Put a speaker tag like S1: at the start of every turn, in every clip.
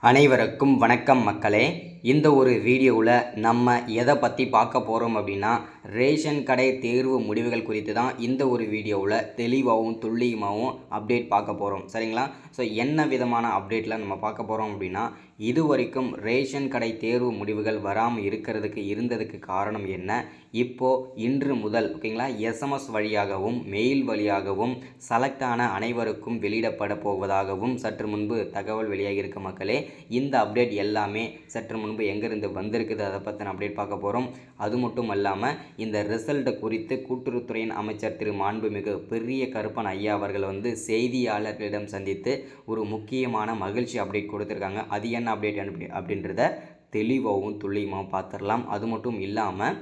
S1: அனைவருக்கும் வணக்கம் மக்களே. இந்த ஒரு வீடியோவில் நம்ம எதை பற்றி பார்க்க போகிறோம் அப்படின்னா, ரேஷன் கடை தேர்வு முடிவுகள் குறித்து தான் இந்த ஒரு வீடியோவில் தெளிவாகவும் துல்லியமாகவும் அப்டேட் பார்க்க போகிறோம். சரிங்களா? ஸோ என்ன விதமான அப்டேட்டில் நம்ம பார்க்க போகிறோம் அப்படின்னா, இது வரைக்கும் ரேஷன் கடை தேர்வு முடிவுகள் வராமல் இருந்ததுக்கு காரணம் என்ன, இப்போது இன்று முதல் ஓகேங்களா எஸ்எம்எஸ் வழியாகவும் மெயில் வழியாகவும் செலக்ட் ஆன அனைவருக்கும் வெளியிடப்பட போவதாகவும் சற்று முன்பு தகவல் வெளியாகி இருக்க மக்களே. இந்த அப்டேட் எல்லாமே சற்று முன்பு எங்கேருந்து வந்திருக்குது அதை பற்றின அப்டேட் பார்க்க போகிறோம். அது மட்டும் இல்லாமல் இந்த ரிசல்ட்டை குறித்து கூட்டுறவுத்துறையின் அமைச்சர் திரு மாண்புமிகு பெரிய கருப்பன் ஐயா அவர்கள் செய்தியாளர்களிடம் சந்தித்து ஒரு முக்கியமான மகிழ்ச்சி அப்டேட் கொடுத்துருக்காங்க. அது என்ன அப்டேட் அப்படின்றத தெளிவாகவும் துல்லியமாகவும் பார்த்துடலாம். அது மட்டும் இல்லாமல்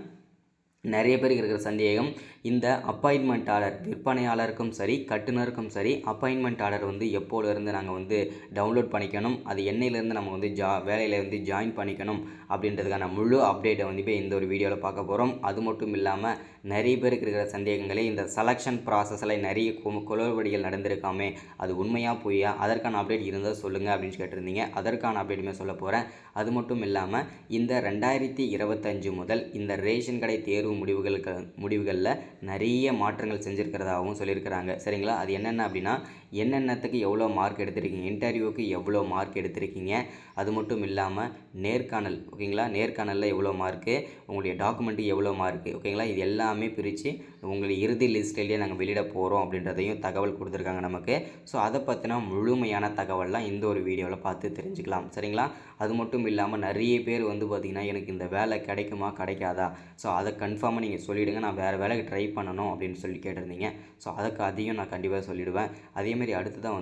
S1: நிறைய பேருக்கு இருக்கிற சந்தேகம், இந்த அப்பாயின்மெண்ட் ஆர்டர் விற்பனையாளருக்கும் சரி கட்டுனருக்கும் சரி அப்பாயின்மெண்ட் ஆர்டர் எப்போலேருந்து நாங்கள் டவுன்லோட் பண்ணிக்கணும், அது என்னையிலேருந்து நம்ம வேலையில் ஜாயின் பண்ணிக்கணும் அப்படின்றதுக்கான முழு அப்டேட்டை இப்போ இந்த ஒரு வீடியோவில் பார்க்க போகிறோம். அது மட்டும் இல்லாமல் நிறைய பேருக்கு இருக்கிற சந்தேகங்களே, இந்த செலெக்ஷன் ப்ராசஸில் நிறைய குளறுபடிகள் நடந்திருக்காமே, அது உண்மையாக பொய்யா, அதற்கான அப்டேட் இருந்தால் சொல்லுங்கள் அப்படின்னு கேட்டிருந்தீங்க. அதற்கான அப்டேட்டுமே சொல்ல போகிறேன். அது மட்டும் இல்லாமல் இந்த 2025 முதல் இந்த ரேஷன் கடை தேர்வு முடிவுகளில் நிறைய மாற்றங்கள் செஞ்சுருக்கிறதாகவும் சொல்லியிருக்கிறாங்க. சரிங்களா? அது என்னென்ன அப்படின்னா, என்னென்னத்துக்கு எவ்வளோ மார்க் எடுத்திருக்கீங்க, இன்டர்வியூக்கு எவ்வளோ மார்க் எடுத்திருக்கீங்க, அது மட்டும் இல்லாமல் நேர்காணல் ஓகேங்களா, நேர்காணலில் எவ்வளோ மார்க்கு, உங்களுடைய டாக்குமெண்ட்டு எவ்வளோ மார்க்கு ஓகேங்களா, இது எல்லாமே பிரித்து உங்களுடைய இறுதி லிஸ்ட்லேயே நாங்கள் வெளியிட போகிறோம் அப்படின்றதையும் தகவல் கொடுத்துருக்காங்க நமக்கு. ஸோ அதை பற்றின முழுமையான தகவல்லாம் இந்த ஒரு வீடியோவில் பார்த்து தெரிஞ்சுக்கலாம். சரிங்களா? அது மட்டும் இல்லாமல் நிறைய பேர் பார்த்திங்கன்னா, எனக்கு இந்த வேலை கிடைக்குமா கிடைக்காதா, ஸோ அதை கன்ஃபார்மாக நீங்கள் சொல்லிவிடுங்க, நான் வேறு வேலைக்கு ட்ரை பண்ணணும் அப்படின்னு சொல்லி கேட்டிருந்தீங்க. ஸோ அதுக்கு அதையும் நான் கண்டிப்பாக சொல்லிவிடுவேன். அதேமாதிரி அடுத்து தான்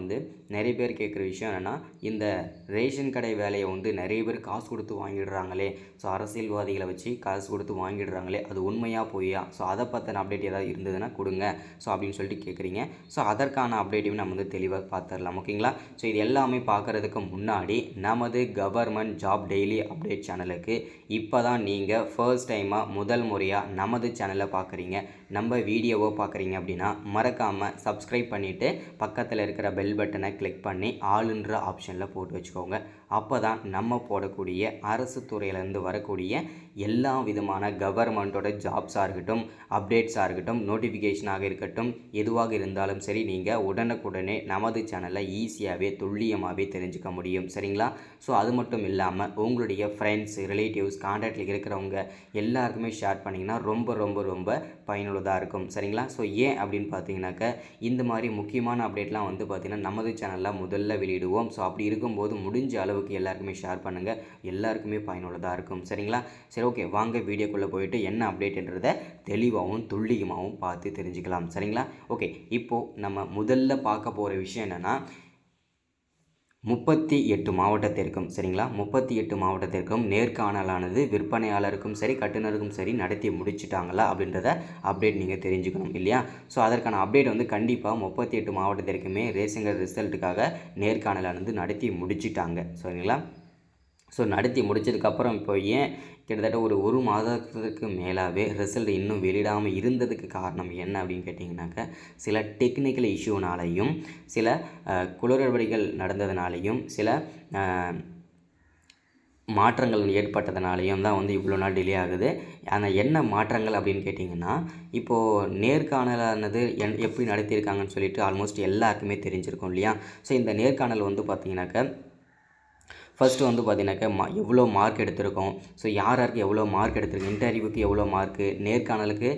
S1: நிறைய பேர் கேட்குற விஷயம் என்னென்னா, இந்த ரேஷன் கடை வேலையை நிறைய பேர் காசு கொடுத்து வாங்கிடுறாங்களே, ஸோ அரசியல்வாதிகளை வச்சு காசு கொடுத்து வாங்கிடுறாங்களே, அது உண்மையாக பொய்யா, ஸோ அதை பற்றின அப்டேட் ஏதாவது இருந்ததுன்னா கொடுங்க ஸோ அப்படின்னு சொல்லிட்டு கேட்குறீங்க. ஸோ அதற்கான அப்டேட்டையும் நம்ம தெளிவாக பார்த்துடலாம். ஓகேங்களா? ஸோ இது எல்லாமே பார்க்குறதுக்கு முன்னாடி நமது கவர்மெண்ட் ஜாப் டெய்லி அப்டேட் சேனலுக்கு இப்போ தான் நீங்கள் ஃபர்ஸ்ட் டைமாக முதல் முறையாக நமது சேனலை பார்க்குறீங்க, நம்ம வீடியோவை பார்க்குறீங்க அப்படின்னா மறக்காமல் சப்ஸ்கிரைப் பண்ணிவிட்டு பக்கத்தில் இருக்கிற பெல் பட்டனை கிளிக் பண்ணி ஆளுன்ற ஆப்ஷனில் போட்டு வச்சுக்கோங்க. அப்போ தான் நம்ம போடக்கூடிய அரசு துறையிலேருந்து வரக்கூடிய எல்லா விதமான கவர்மெண்ட்டோட ஜாப்ஸாக இருக்கட்டும், அப்டேட்ஸாக இருக்கட்டும், நோட்டிஃபிகேஷனாக இருக்கட்டும், எதுவாக இருந்தாலும் சரி நீங்கள் உடனுக்குடனே நமது சேனலில் ஈஸியாகவே துல்லியமாகவே தெரிஞ்சுக்க முடியும். சரிங்களா? ஸோ அது மட்டும் இல்லாமல் உங்களுடைய ஃப்ரெண்ட்ஸ், ரிலேட்டிவ்ஸ், கான்டாக்டில் இருக்கிறவங்க எல்லாருக்குமே ஷேர் பண்ணிங்கன்னா ரொம்ப ரொம்ப ரொம்ப பயனுள்ளதாக இருக்கும். சரிங்களா? ஸோ ஏன் அப்படின்னு பார்த்தீங்கன்னாக்க, இந்த மாதிரி முக்கியமான அப்டேட்லாம் பார்த்திங்கன்னா நமது சேனலில் முதல்ல வெளியிடுவோம். ஸோ அப்படி இருக்கும்போது முடிஞ்ச அளவுக்கு எல்லாருக்குமே ஷேர் பண்ணுங்கள், எல்லாருக்குமே பயனுள்ளதாக இருக்கும். சரிங்களா? சரி, ஓகே, வாங்க வீடியோக்குள்ளே போயிட்டு என்ன அப்டேட்ன்றதை தெளிவாகவும் துல்லியமாகவும் பார்த்து தெரிஞ்சுக்கலாம். சரிங்களா? ஓகே, இப்போது நம்ம முதல்ல பார்க்க போகிற விஷயம் என்னென்னா, 38 மாவட்டத்திற்கும் சரிங்களா 38 மாவட்டத்திற்கும் நேர்காணலானது விற்பனையாளருக்கும் சரி கட்டுனருக்கும் சரி நடத்தி முடிச்சுட்டாங்களா அப்படின்றத அப்டேட் நீங்கள் தெரிஞ்சுக்கணும் இல்லையா? ஸோ அதற்கான அப்டேட் கண்டிப்பாக 38 மாவட்டத்திற்குமே ரேஷன் ரிசல்ட்டுக்காக நேர்காணலானது நடத்தி முடிச்சுட்டாங்க. சரிங்களா? ஸோ நடத்தி முடித்ததுக்கப்புறம் இப்போ ஏன் கிட்டத்தட்ட ஒரு மாதத்துக்கு மேலாகவே ரிசல்ட் இன்னும் வெளியிடாமல் இருந்ததுக்கு காரணம் என்ன அப்படின்னு கேட்டிங்கனாக்கா, சில டெக்னிக்கல் இஷ்யூனாலையும் சில குளறுபடிகள் நடந்ததுனாலையும் சில மாற்றங்கள் ஏற்பட்டதுனாலையும் தான் இவ்வளோ நாள் டிலே ஆகுது. ஆனால் என்ன மாற்றங்கள் அப்படின்னு கேட்டிங்கன்னா, இப்போது நேர்காணலானது எப்படி நடத்தியிருக்காங்கன்னு சொல்லிட்டு ஆல்மோஸ்ட் எல்லாருக்குமே தெரிஞ்சிருக்கும் இல்லையா? ஸோ இந்த நேர்காணல் பார்த்திங்கனாக்கா, ஃபஸ்ட்டு பார்த்தீங்கன்னாக்கா எவ்வளோ மார்க் எடுத்திருக்கோம், ஸோ யாருக்கு எவ்வளோ மார்க் எடுத்திருக்கு, இன்டர்வியூக்கு எவ்வளோ மார்க்கு, நேர்காணலுக்கு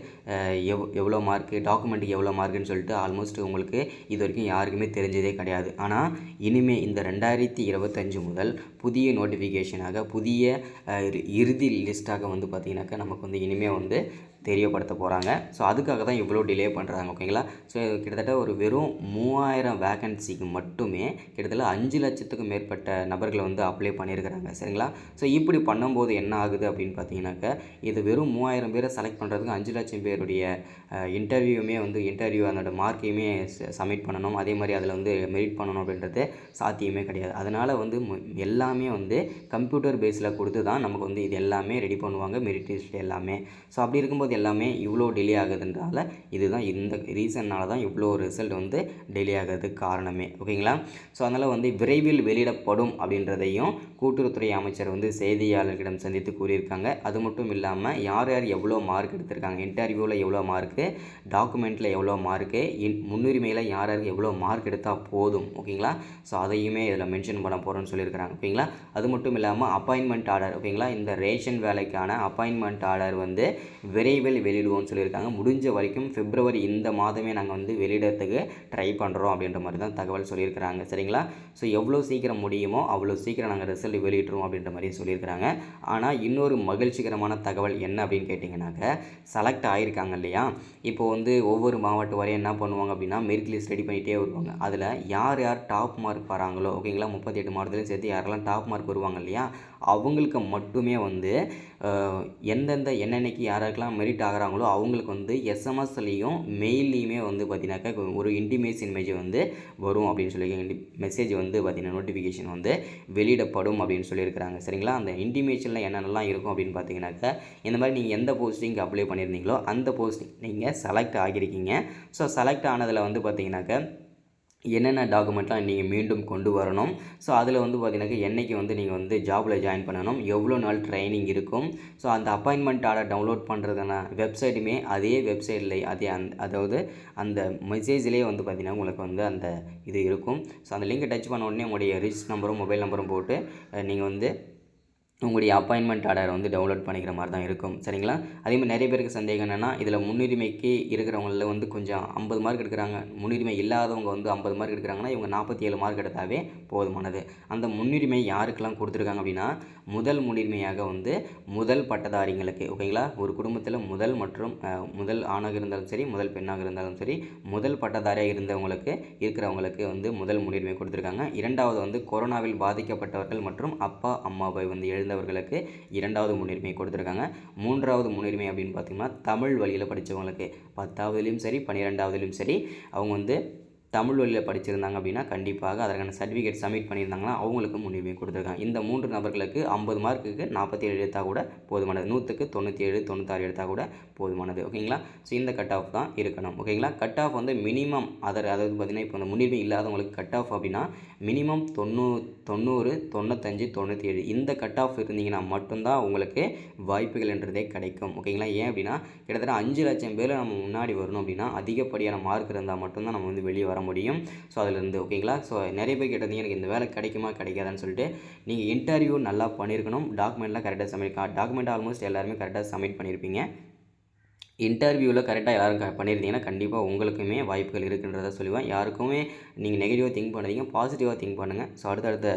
S1: எவ்வளோ மார்க்கு, டாக்குமெண்ட்டுக்கு எவ்வளோ மார்க்குன்னு சொல்லிட்டு ஆல்மோஸ்ட் உங்களுக்கு இது வரைக்கும் யாருக்குமே தெரிஞ்சதே கிடையாது. ஆனால் இனிமேல் இந்த 2025 முதல் புதிய நோட்டிஃபிகேஷனாக புதிய இறுதி லிஸ்ட்டாக பார்த்திங்கனாக்கா நமக்கு இனிமேல் தெரியப்படுத்த போகிறாங்க. ஸோ அதுக்காக தான் இவ்வளோ டிலே பண்ணுறாங்க. ஓகேங்களா? ஸோ கிட்டத்தட்ட வெறும் 3000 வேக்கன்சிக்கு மட்டுமே கிட்டத்தட்ட 5 லட்சத்துக்கும் மேற்பட்ட நபர்கள் அப்ளை பண்ணியிருக்கிறாங்க. சரிங்களா? ஸோ இப்படி பண்ணும்போது என்ன ஆகுது அப்படின்னு பார்த்தீங்கன்னாக்கா, இது வெறும் 3000 பேரை செலக்ட் பண்ணுறதுக்கு 5 லட்சம் பேருடைய இன்டர்வியூமே இன்டர்வியூ அதனோட மார்க்கையுமே சப்மிட் பண்ணணும், அதே மாதிரி அதில் மெரிட் பண்ணணும் அப்படின்றது சாத்தியமே கிடையாது. அதனால் எல்லாமே கம்ப்யூட்டர் பேஸில் கொடுத்து தான் நமக்கு இது எல்லாமே ரெடி பண்ணுவாங்க, மெரிட் லிஸ்ட் எல்லாமே. ஸோ அப்படி இருக்கும்போது எல்லாமே இவ்வளோ டிலே ஆகுதுன்றால இதுதான் இந்த ரீசன்னால தான் இவ்வளோ ரிசல்ட் வந்து டிலே ஆகிறதுக்கு காரணமே. ஓகேங்களா? ஸோ அதனால் வந்து விரைவில் வெளியிடப்படும் அப்படின்றதையும் கூட்டுறவுத்துறை அமைச்சர் வந்து செய்தியாளர்களிடம் சந்தித்து கூறியிருக்காங்க. அது மட்டும் இல்லாமல் யார் யார் எவ்வளோ மார்க் எடுத்திருக்காங்க, இன்டர்வியூவில் எவ்வளோ மார்க்கு, டாக்குமெண்ட்டில் எவ்வளோ மார்க்கு, முன்னுரிமையில் யார் யாருக்கு எவ்வளோ மார்க் எடுத்தால் போதும். ஓகேங்களா? ஸோ அதையுமே இதில் மென்ஷன் பண்ண போகிறோன்னு சொல்லியிருக்கிறாங்க. ஓகேங்களா? அது மட்டும் இல்லாமல் அப்பாயின்மெண்ட் ஆர்டர், ஓகேங்களா, இந்த ரேஷன் வேலைக்கான அப்பாயின்மெண்ட் ஆர்டர் வந்து விரைவில் வெளியிடுவோம்னு சொல்லியிருக்காங்க. முடிஞ்ச வரைக்கும் பிப்ரவரி இந்த மாதமே நாங்கள் வந்து வெளியிடறதுக்கு ட்ரை பண்ணுறோம் அப்படின்ற மாதிரி தான் தகவல் சொல்லியிருக்கிறாங்க. சரிங்களா? ஸோ எவ்வளோ சீக்கிரம் முடியுமோ அவ்வளோ சீக்கிரம் நாங்கள் ரிசல்ட் வெளியிட்டுருவோம் அப்படின்ற மாதிரி சொல்லியிருக்கிறாங்க. ஆனால் இன்னொரு மகிழ்ச்சிகரமான தகவல் என்ன அப்படின்னு கேட்டிங்கனாக்க, செலக்ட் ஆகியிருக்காங்க இல்லையா, இப்போ வந்து ஒவ்வொரு மாவட்டம் வரையும் என்ன பண்ணுவாங்க அப்படின்னா மெரிட் லிஸ்ட் ரெடி பண்ணிகிட்டே வருவாங்க. அதில் யார் யார் டாப் மார்க் வராங்களோ, ஓகேங்களா, 38 மாவட்டத்துலையும் சேர்த்து யாரெல்லாம் டாப் மார்க் வருவாங்க இல்லையா, அவங்களுக்கு மட்டுமே வந்து என்னென்னைக்கு யாருக்கெல்லாம் மெரிட் ஆகிறாங்களோ அவங்களுக்கு வந்து எஸ்எம்எஸ்லேயும் மெயில்லையுமே வந்து பார்த்தீங்கன்னாக்கா ஒரு இன்டிமேஷன் மெசேஜ் வந்து வரும் அப்படின்னு சொல்லி மெசேஜ் வந்து பார்த்தீங்கன்னா நோட்டிஃபிகேஷன் வந்து வெளியிடப்படும் அப்படின்னு சொல்லியிருக்கிறாங்க. சரிங்களா? அந்த இன்டிமேஷனில் என்னென்னலாம் இருக்கும் அப்படின்னு பார்த்தீங்கன்னாக்கா, இந்த மாதிரி நீங்கள் எந்த போஸ்டிங்க்கு அப்ளை பண்ணியிருந்தீங்களோ அந்த போஸ்டிங் நீங்கள் செலக்ட் ஆகியிருக்கீங்க. ஸோ செலக்ட் ஆனதில் வந்து பார்த்தீங்கன்னாக்கா என்னென்ன டாக்குமெண்ட்லாம் நீங்கள் மீண்டும் கொண்டு வரணும், ஸோ அதில் வந்து பார்த்தீங்கன்னாக்கா என்றைக்கு வந்து நீங்கள் வந்து ஜாபில் ஜாயின் பண்ணணும், எவ்வளோ நாள் ட்ரைனிங் இருக்கும், ஸோ அந்த அப்பாயின்மெண்ட் ஆர்டர் டவுன்லோட் பண்ணுறதுனா வெப்சைட்டுமே அதே வெப்சைட்டில் அதாவது அந்த மெசேஜ்லேயே வந்து பார்த்திங்கன்னா உங்களுக்கு வந்து அந்த இது இருக்கும். ஸோ அந்த லிங்கை டச் பண்ண உடனே உங்களுடைய ரிஜிஸ்டர் நம்பரும் மொபைல் நம்பரும் போட்டு நீங்கள் வந்து உங்களுடைய அப்பாயின்மெண்ட் ஆர்டர் வந்து டவுன்லோட் பண்ணிக்கிற மாதிரி தான் இருக்கும். சரிங்களா? அதேமாதிரி நிறைய பேருக்கு சந்தேகம் என்னென்னா, இதில் முன்னுரிமைக்கு இருக்கிறவங்களில் வந்து கொஞ்சம் 50 மார்க் எடுக்கிறாங்க, முன்னுரிமை இல்லாதவங்க வந்து 50 மார்க் எடுக்கிறாங்கன்னா இவங்க 47 மார்க் எடுத்தாவே போதுமானது. அந்த முன்னுரிமை யாருக்கெல்லாம் கொடுத்துருக்காங்க அப்படின்னா, முதல் முன்னுரிமையாக வந்து முதல் பட்டதாரிங்களுக்கு, ஓகேங்களா, ஒரு குடும்பத்தில் முதல் மற்றும் முதல் ஆணாக இருந்தாலும் சரி, முதல் பெண்ணாக இருந்தாலும் சரி, முதல் பட்டதாரியாக இருக்கிறவங்களுக்கு வந்து முதல் முன்னுரிமை கொடுத்துருக்காங்க. இரண்டாவது வந்து கொரோனாவில் பாதிக்கப்பட்டவர்கள் மற்றும் அப்பா அம்மாவை வந்து எழுந்தவர்களுக்கு இரண்டாவது முன்னுரிமை கொடுத்துருக்காங்க. மூன்றாவது முன்னுரிமை அப்படின்னு பார்த்தீங்கன்னா தமிழ் வழியில் படித்தவங்களுக்கு 10ஆவதுலேயும் சரி 12ஆவதுலேயும் சரி அவங்க வந்து தமிழ் வழியில் படிச்சிருந்தாங்க அப்படின்னா கண்டிப்பாக அதற்கான சர்டிஃபிகேட் சப்மிட் பண்ணியிருந்தாங்கன்னா அவங்களுக்கு முன்னுரிமை கொடுத்துருக்காங்க. இந்த 3 நபர்களுக்கு 50 மார்க்குக்கு 47 எடுத்தால் கூட போதுமானது, 100க்கு 97 96 எடுத்தால் கூட போதுமானது. ஓகேங்களா? ஸோ இந்த கட் ஆஃப் தான் இருக்கணும். ஓகேங்களா? கட் ஆஃப் வந்து மினிமம் அதாவது பார்த்திங்கன்னா இப்போ அந்த முன்னுரிமை இல்லாதவங்களுக்கு கட் ஆஃப் அப்படின்னா மினிமம் 90 95 97 இந்த கட் ஆஃப் இருந்தீங்கன்னா மட்டும்தான் உங்களுக்கு வாய்ப்புகள்ன்றதே கிடைக்கும். ஓகேங்களா? ஏன் அப்படின்னா கிட்டத்தட்ட 5 லட்சம் பேர் நம்ம முன்னாடி வரணும் அப்படின்னா அதிகப்படியான மார்க் இருந்தால் மட்டும்தான் நம்ம வந்து வெளியே வர முடியும். ஸோ அதிலிருந்து ஓகேங்களா? ஸோ நிறைய பேர் கேட்டது எனக்கு இந்த வேலை கிடைக்குமா கிடைக்காதான்னு சொல்லிட்டு, நீங்கள் இன்டர்வியூ நல்லா பண்ணியிருக்கணும், டாக்குமெண்ட்லாம் கரெக்டாக டாக்குமெண்ட் ஆல்மோஸ்ட் எல்லாருமே கரெக்டாக சப்மிட் பண்ணியிருப்பீங்க. இன்டர்வியூவில் கரெக்டாக எல்லாரும் பண்ணியிருந்தீங்கன்னா கண்டிப்பாக உங்களுக்குமே வாய்ப்புகள் இருக்குன்றதை சொல்லுவேன். யாருக்குமே நீங்கள் நெகட்டிவாக திங்க் பண்ணாதீங்க, பாசிட்டிவாக திங்க் பண்ணுங்கள். ஸோ அடுத்தடுத்த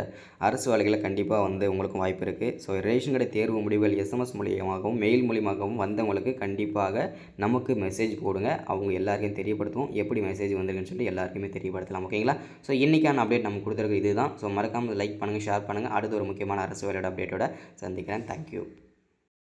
S1: அரசு வேலைகளில் கண்டிப்பாக வந்து உங்களுக்கும் வாய்ப்பு இருக்குது. ஸோ ரேஷன் கடை தேர்வு முடிவுகள் எஸ்எம்எஸ் மூலியமாகவும் மெயில் மூலியமாகவும் வந்தவங்களுக்கு கண்டிப்பாக நமக்கு மெசேஜ் போடுங்க. அவங்க எல்லாருக்கும் தெரியப்படுத்துவோம், எப்படி மெசேஜ் வந்திருக்குன்னு சொல்லிட்டு எல்லாருக்குமே தெரியப்படுத்தலாம். ஓகேங்களா? ஸோ இன்றைக்கான அப்டேட் நம்ம கொடுத்துருக்கு இதுதான். ஸோ மறக்காமல் லைக் பண்ணுங்கள், ஷேர் பண்ணுங்கள். அடுத்த ஒரு முக்கியமான அரசு வேலையோட அப்டேட்டோட சந்திக்கிறேன். தேங்க்யூ.